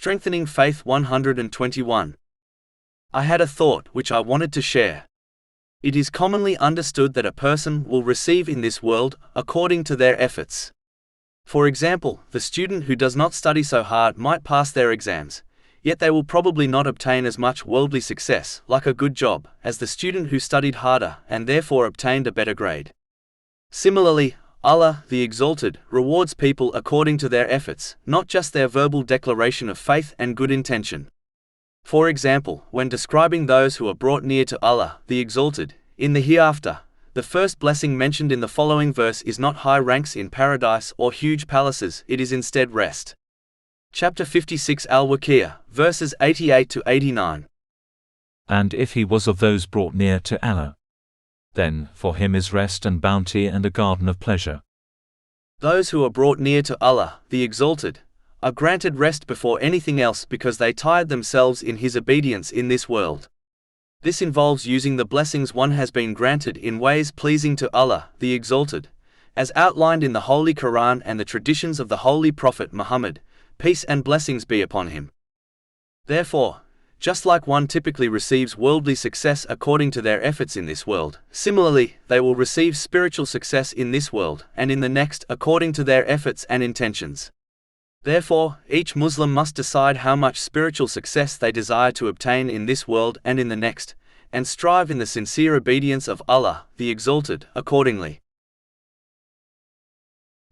Strengthening Faith 121. I had a thought which I wanted to share. It is commonly understood that a person will receive in this world according to their efforts. For example, the student who does not study so hard might pass their exams, yet they will probably not obtain as much worldly success, like a good job, as the student who studied harder and therefore obtained a better grade. Similarly, Allah, the Exalted, rewards people according to their efforts, not just their verbal declaration of faith and good intention. For example, when describing those who are brought near to Allah, the Exalted, in the hereafter, the first blessing mentioned in the following verse is not high ranks in paradise or huge palaces, it is instead rest. Chapter 56 Al-Waqi'ah, verses 88 to 89. And if he was of those brought near to Allah, then for him is rest and bounty and a garden of pleasure. Those who are brought near to Allah, the Exalted, are granted rest before anything else because they tired themselves in His obedience in this world. This involves using the blessings one has been granted in ways pleasing to Allah, the Exalted, as outlined in the Holy Quran and the traditions of the Holy Prophet Muhammad, peace and blessings be upon him. Therefore, just like one typically receives worldly success according to their efforts in this world, similarly, they will receive spiritual success in this world and in the next according to their efforts and intentions. Therefore, each Muslim must decide how much spiritual success they desire to obtain in this world and in the next, and strive in the sincere obedience of Allah, the Exalted, accordingly.